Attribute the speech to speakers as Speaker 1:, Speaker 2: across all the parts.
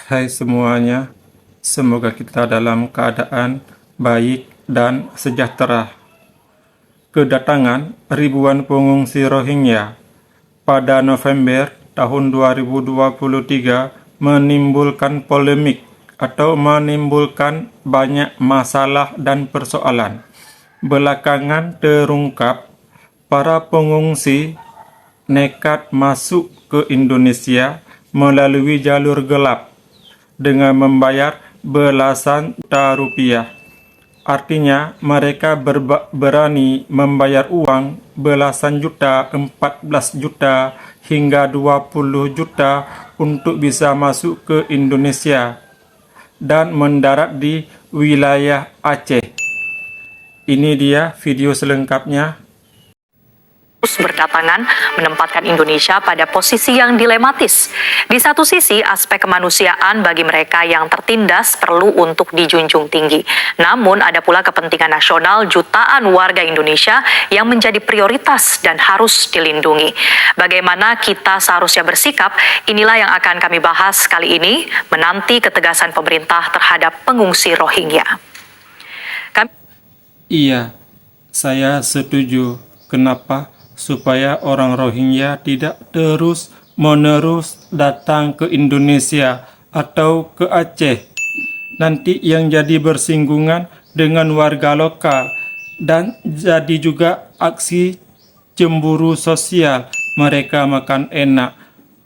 Speaker 1: Hai semuanya, semoga kita dalam keadaan baik dan sejahtera. Kedatangan ribuan pengungsi Rohingya pada November tahun 2023 menimbulkan polemik atau menimbulkan banyak masalah dan persoalan. Belakangan terungkap para pengungsi nekat masuk ke Indonesia melalui jalur gelap dengan membayar belasan juta rupiah. Artinya, mereka berani membayar uang belasan juta, 14 juta, hingga 20 juta untuk bisa masuk ke Indonesia dan mendarat di wilayah Aceh. Ini dia video selengkapnya.
Speaker 2: Berdatangan menempatkan Indonesia pada posisi yang dilematis. Di satu sisi, aspek kemanusiaan bagi mereka yang tertindas perlu untuk dijunjung tinggi. Namun, ada pula kepentingan nasional jutaan warga Indonesia yang menjadi prioritas dan harus dilindungi. Bagaimana kita seharusnya bersikap, inilah yang akan kami bahas kali ini, menanti ketegasan pemerintah terhadap pengungsi Rohingya.
Speaker 1: Iya, saya setuju. Kenapa? Supaya orang Rohingya tidak terus-menerus datang ke Indonesia atau ke Aceh. Nanti yang jadi bersinggungan dengan warga lokal dan jadi juga aksi cemburu sosial. Mereka makan enak,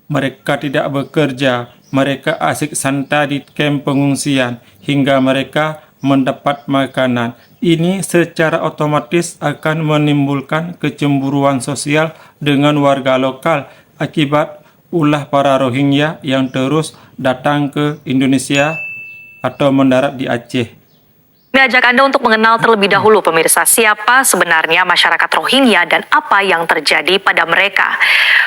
Speaker 1: mereka tidak bekerja, mereka asik santai di kamp pengungsian hingga mereka mendapat makanan. Ini secara otomatis akan menimbulkan kecemburuan sosial dengan warga lokal akibat ulah para Rohingya yang terus datang ke Indonesia atau mendarat di Aceh.
Speaker 2: Kami ajak Anda untuk mengenal terlebih dahulu pemirsa siapa sebenarnya masyarakat Rohingya dan apa yang terjadi pada mereka.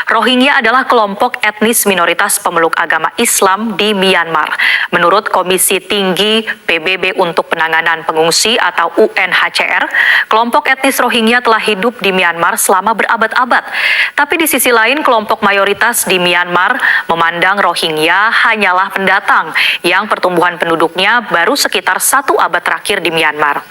Speaker 2: Rohingya adalah kelompok etnis minoritas pemeluk agama Islam di Myanmar. Menurut Komisi Tinggi PBB untuk Penanganan Pengungsi atau UNHCR, kelompok etnis Rohingya telah hidup di Myanmar selama berabad-abad. Tapi di sisi lain, kelompok mayoritas di Myanmar memandang Rohingya hanyalah pendatang yang pertumbuhan penduduknya baru sekitar 1 abad terakhir di Myanmar.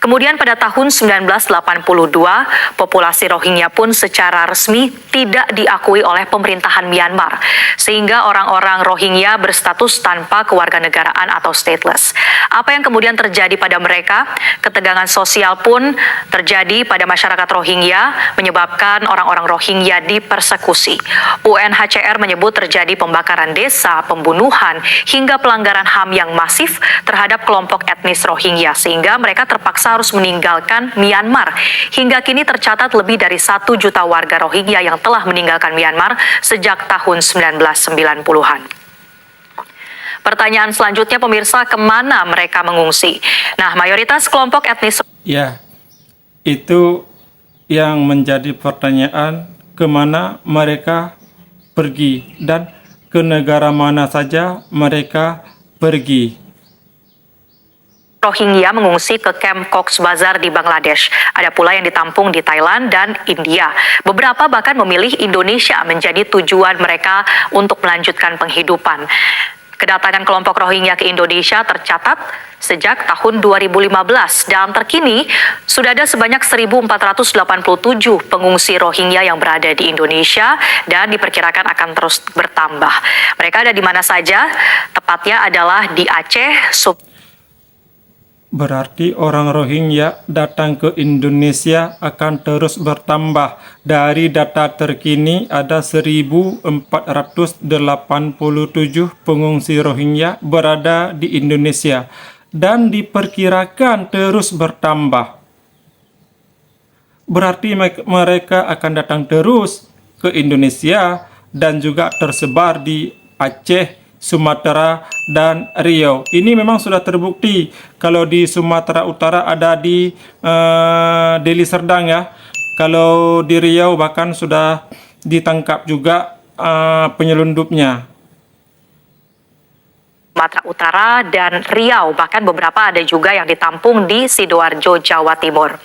Speaker 2: Kemudian pada tahun 1982, populasi Rohingya pun secara resmi tidak diakui oleh pemerintahan Myanmar, sehingga orang-orang Rohingya berstatus tanpa kewarganegaraan atau stateless. Apa yang kemudian terjadi pada mereka? Ketegangan sosial pun terjadi pada masyarakat Rohingya, menyebabkan orang-orang Rohingya dipersekusi. UNHCR menyebut terjadi pembakaran desa, pembunuhan, hingga pelanggaran HAM yang masif terhadap kelompok etnis Rohingya, sehingga mereka terpaksa harus meninggalkan Myanmar. Hingga kini tercatat lebih dari 1 juta warga Rohingya yang telah meninggalkan Myanmar sejak tahun 1990-an. Pertanyaan selanjutnya pemirsa, kemana mereka mengungsi? Nah, mayoritas kelompok etnis...
Speaker 1: Ya, itu yang menjadi pertanyaan, kemana mereka pergi dan ke negara mana saja mereka pergi.
Speaker 2: Rohingya mengungsi ke kamp Cox's Bazar di Bangladesh. Ada pula yang ditampung di Thailand dan India. Beberapa bahkan memilih Indonesia menjadi tujuan mereka untuk melanjutkan penghidupan. Kedatangan kelompok Rohingya ke Indonesia tercatat sejak tahun 2015 dan terkini sudah ada sebanyak 1.487 pengungsi Rohingya yang berada di Indonesia dan diperkirakan akan terus bertambah. Mereka ada di mana saja? Tepatnya adalah di Aceh,
Speaker 1: Berarti orang Rohingya datang ke Indonesia akan terus bertambah. Dari data terkini ada 1.487 pengungsi Rohingya berada di Indonesia dan diperkirakan terus bertambah. Berarti mereka akan datang terus ke Indonesia dan juga tersebar di Aceh, Sumatera, dan Riau. Ini memang sudah terbukti. Kalau di Sumatera Utara ada di Deli Serdang ya. Kalau di Riau bahkan sudah ditangkap juga penyelundupnya.
Speaker 2: Sumatera Utara dan Riau, bahkan beberapa ada juga yang ditampung di Sidoarjo, Jawa Timur.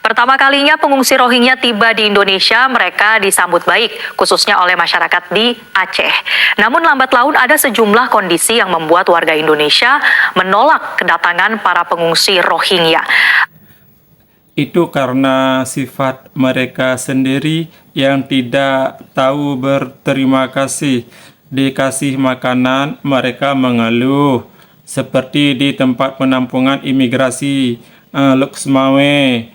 Speaker 2: Pertama kalinya pengungsi Rohingya tiba di Indonesia, mereka disambut baik, khususnya oleh masyarakat di Aceh. Namun lambat laun ada sejumlah kondisi yang membuat warga Indonesia menolak kedatangan para pengungsi Rohingya.
Speaker 1: Itu karena sifat mereka sendiri yang tidak tahu berterima kasih. Dikasih makanan, mereka mengeluh. Seperti di tempat penampungan imigrasi Luxmawe.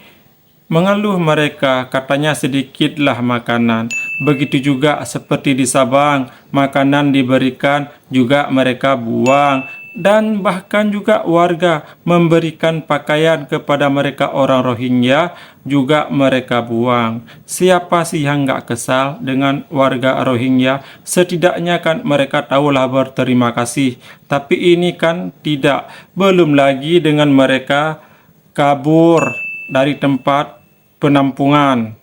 Speaker 1: Mengeluh mereka, katanya sedikitlah makanan. Begitu juga seperti di Sabang, makanan diberikan juga mereka buang. Dan bahkan juga warga memberikan pakaian kepada mereka orang Rohingya juga mereka buang. Siapa sih yang nggak kesal dengan warga Rohingya? Setidaknya kan mereka tahulah berterima kasih. Tapi ini kan tidak. Belum lagi dengan mereka kabur dari tempat penampungan.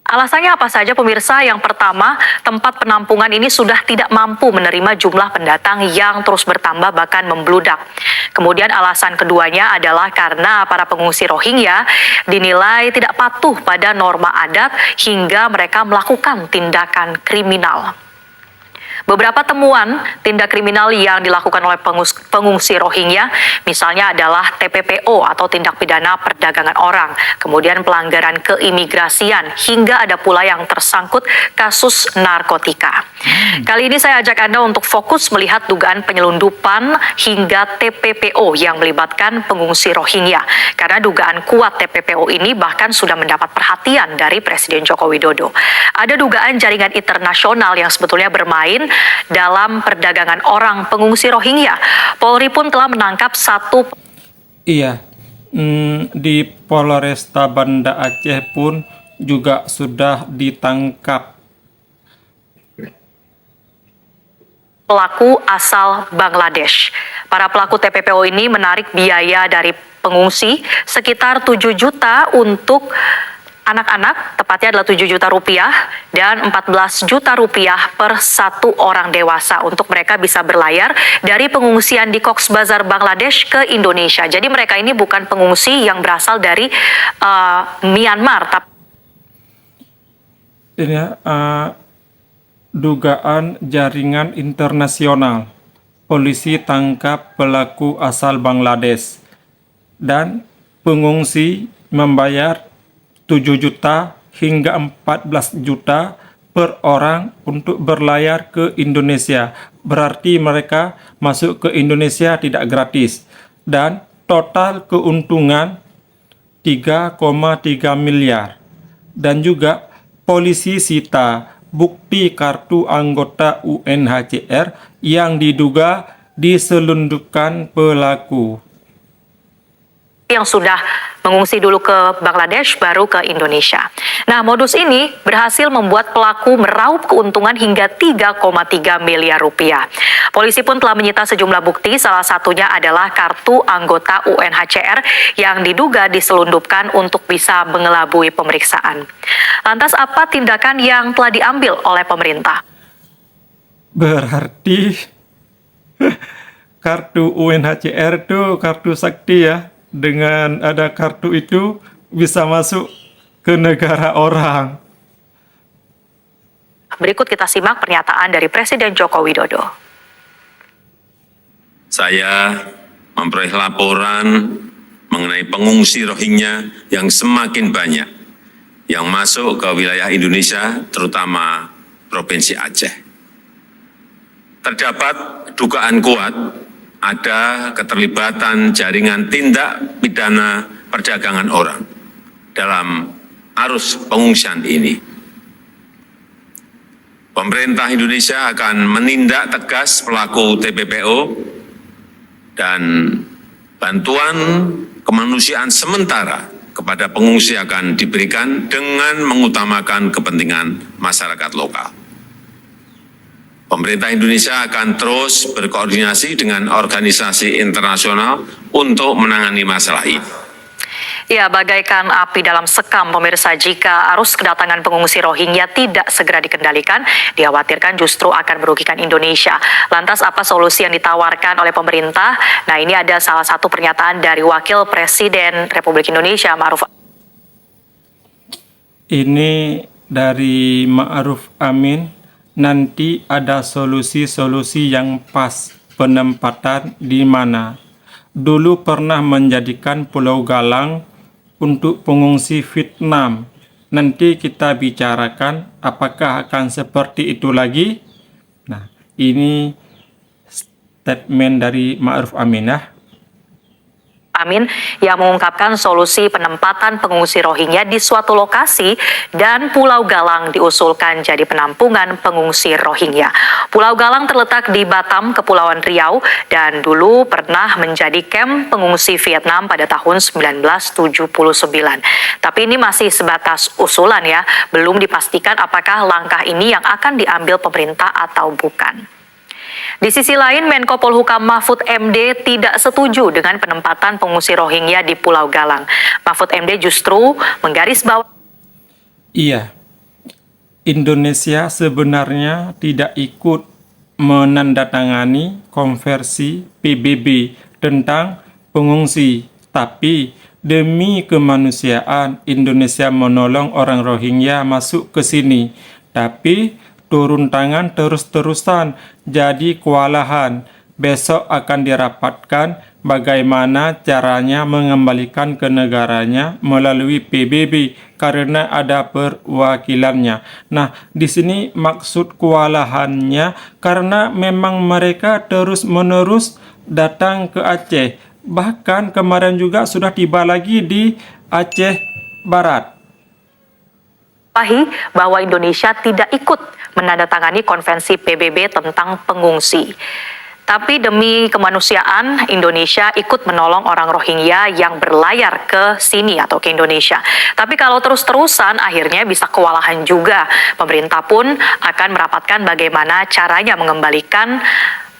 Speaker 2: Alasannya apa saja pemirsa? Yang pertama, tempat penampungan ini sudah tidak mampu menerima jumlah pendatang yang terus bertambah bahkan membludak. Kemudian alasan keduanya adalah karena para pengungsi Rohingya dinilai tidak patuh pada norma adat hingga mereka melakukan tindakan kriminal. Beberapa temuan tindak kriminal yang dilakukan oleh pengungsi Rohingya misalnya adalah TPPO atau tindak pidana perdagangan orang, kemudian pelanggaran keimigrasian, hingga ada pula yang tersangkut kasus narkotika. Kali ini saya ajak Anda untuk fokus melihat dugaan penyelundupan hingga TPPO yang melibatkan pengungsi Rohingya. Karena dugaan kuat TPPO ini bahkan sudah mendapat perhatian dari Presiden Joko Widodo. Ada dugaan jaringan internasional yang sebetulnya bermain dalam perdagangan orang pengungsi Rohingya. Polri pun telah menangkap satu.
Speaker 1: Iya, di Polresta Banda Aceh pun juga sudah ditangkap
Speaker 2: pelaku asal Bangladesh. Para pelaku TPPO ini menarik biaya dari pengungsi sekitar 7 juta untuk anak-anak, tepatnya adalah 7 juta rupiah dan 14 juta rupiah per satu orang dewasa untuk mereka bisa berlayar dari pengungsian di Cox's Bazar, Bangladesh ke Indonesia. Jadi mereka ini bukan pengungsi yang berasal dari Myanmar, tapi
Speaker 1: ini dugaan jaringan internasional. Polisi tangkap pelaku asal Bangladesh dan pengungsi membayar 7 juta hingga 14 juta per orang untuk berlayar ke Indonesia. Berarti mereka masuk ke Indonesia tidak gratis. Dan total keuntungan 3,3 miliar. Dan juga polisi sita bukti kartu anggota UNHCR yang diduga diselundupkan pelaku.
Speaker 2: Yang sudah mengungsi dulu ke Bangladesh baru ke Indonesia. Nah, modus ini berhasil membuat pelaku meraup keuntungan hingga 3,3 miliar rupiah. Polisi pun telah menyita sejumlah bukti, salah satunya adalah kartu anggota UNHCR yang diduga diselundupkan untuk bisa mengelabui pemeriksaan. Lantas apa tindakan yang telah diambil oleh pemerintah?
Speaker 1: Berarti kartu UNHCR itu kartu sakti ya. Dengan ada kartu itu bisa masuk ke negara orang.
Speaker 2: Berikut kita simak pernyataan dari Presiden Joko Widodo.
Speaker 3: Saya memperoleh laporan mengenai pengungsi Rohingya yang semakin banyak yang masuk ke wilayah Indonesia, terutama Provinsi Aceh. Terdapat dugaan kuat ada keterlibatan jaringan tindak pidana perdagangan orang dalam arus pengungsian ini. Pemerintah Indonesia akan menindak tegas pelaku TPPO dan bantuan kemanusiaan sementara kepada pengungsi akan diberikan dengan mengutamakan kepentingan masyarakat lokal. Pemerintah Indonesia akan terus berkoordinasi dengan organisasi internasional untuk menangani masalah ini.
Speaker 2: Ya, bagaikan api dalam sekam pemirsa, jika arus kedatangan pengungsi Rohingya tidak segera dikendalikan, dikhawatirkan justru akan merugikan Indonesia. Lantas apa solusi yang ditawarkan oleh pemerintah? Nah, ini ada salah satu pernyataan dari Wakil Presiden Republik Indonesia, Ma'ruf.
Speaker 1: Ini dari Ma'ruf Amin, nanti ada solusi-solusi yang pas penempatan di mana. Dulu pernah menjadikan Pulau Galang untuk pengungsi Vietnam. Nanti kita bicarakan apakah akan seperti itu lagi. Nah, ini statement dari Ma'ruf Amin ya.
Speaker 2: Amin yang mengungkapkan solusi penempatan pengungsi Rohingya di suatu lokasi dan Pulau Galang diusulkan jadi penampungan pengungsi Rohingya. Pulau Galang terletak di Batam, Kepulauan Riau, dan dulu pernah menjadi kamp pengungsi Vietnam pada tahun 1979. Tapi ini masih sebatas usulan ya, belum dipastikan apakah langkah ini yang akan diambil pemerintah atau bukan. Di sisi lain, Menko Polhukam Mahfud MD tidak setuju dengan penempatan pengungsi Rohingya di Pulau Galang. Mahfud MD justru menggarisbawahi.
Speaker 1: Iya, Indonesia sebenarnya tidak ikut menandatangani konversi PBB tentang pengungsi, tapi demi kemanusiaan Indonesia menolong orang Rohingya masuk ke sini. Tapi turun tangan terus-terusan, jadi kewalahan. Besok akan dirapatkan bagaimana caranya mengembalikan ke negaranya melalui PBB karena ada perwakilannya. Nah, di sini maksud kewalahannya karena memang mereka terus-menerus datang ke Aceh. Bahkan kemarin juga sudah tiba lagi di Aceh Barat.
Speaker 2: Bahwa Indonesia tidak ikut menandatangani konvensi PBB tentang pengungsi. Tapi demi kemanusiaan, Indonesia ikut menolong orang Rohingya yang berlayar ke sini atau ke Indonesia. Tapi kalau terus-terusan, akhirnya bisa kewalahan juga. Pemerintah pun akan merapatkan bagaimana caranya mengembalikan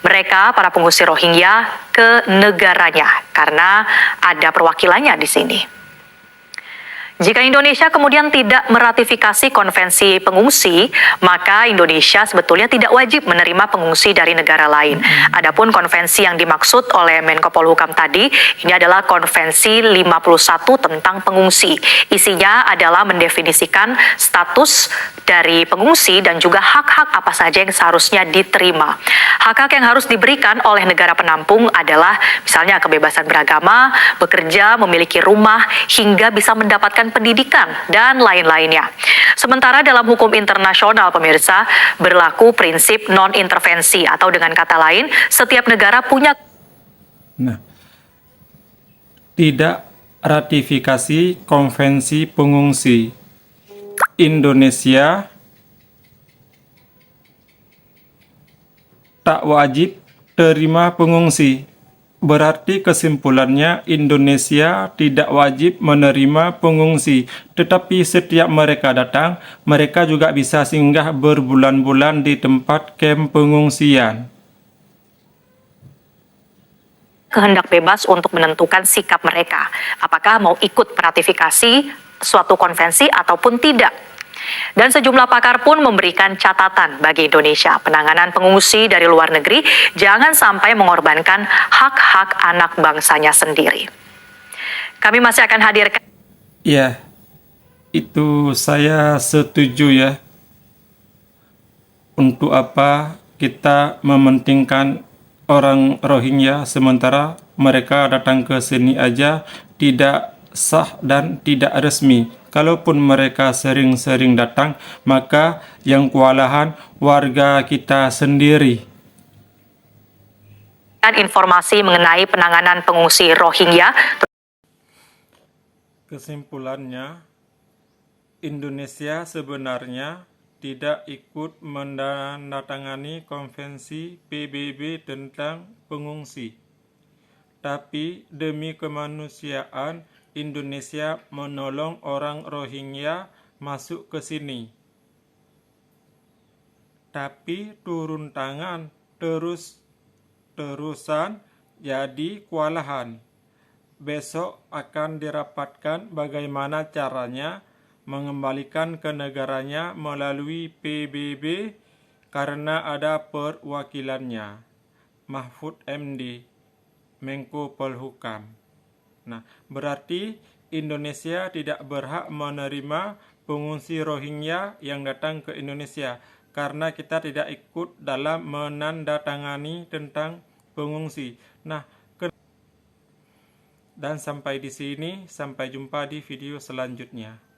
Speaker 2: mereka, para pengungsi Rohingya, ke negaranya. Karena ada perwakilannya di sini. Jika Indonesia kemudian tidak meratifikasi konvensi pengungsi, maka Indonesia sebetulnya tidak wajib menerima pengungsi dari negara lain. Adapun konvensi yang dimaksud oleh Menko Polhukam tadi, ini adalah konvensi 51 tentang pengungsi. Isinya adalah mendefinisikan status dari pengungsi dan juga hak-hak apa saja yang seharusnya diterima. Hak-hak yang harus diberikan oleh negara penampung adalah misalnya kebebasan beragama, bekerja, memiliki rumah, hingga bisa mendapatkan pendidikan, dan lain-lainnya. Sementara dalam hukum internasional, pemirsa, berlaku prinsip non-intervensi atau dengan kata lain, setiap negara punya
Speaker 1: tidak ratifikasi konvensi pengungsi. Indonesia tak wajib terima pengungsi. Berarti kesimpulannya Indonesia tidak wajib menerima pengungsi. Tetapi setiap mereka datang, mereka juga bisa singgah berbulan-bulan di tempat kamp pengungsian.
Speaker 2: Kehendak bebas untuk menentukan sikap mereka, apakah mau ikut meratifikasi suatu konvensi ataupun tidak. Dan sejumlah pakar pun memberikan catatan bagi Indonesia. Penanganan pengungsi dari luar negeri jangan sampai mengorbankan hak-hak anak bangsanya sendiri. Kami masih akan hadirkan.
Speaker 1: Ya, itu saya setuju ya. Untuk apa kita mementingkan orang Rohingya sementara mereka datang ke sini aja tidak sah dan tidak resmi. Kalaupun mereka sering-sering datang, maka yang kewalahan warga kita sendiri.
Speaker 2: Informasi mengenai penanganan pengungsi Rohingya.
Speaker 1: Kesimpulannya, Indonesia sebenarnya tidak ikut menandatangani konvensi PBB tentang pengungsi. Tapi demi kemanusiaan, Indonesia menolong orang Rohingya masuk ke sini. Tapi turun tangan terus-terusan jadi kewalahan. besok akan dirapatkan bagaimana caranya mengembalikan ke negaranya melalui PBB karena ada perwakilannya. Mahfud MD, Menko Polhukam. Nah, berarti Indonesia tidak berhak menerima pengungsi Rohingya yang datang ke Indonesia karena kita tidak ikut dalam menandatangani tentang pengungsi. Nah, dan sampai di sini, sampai jumpa di video selanjutnya.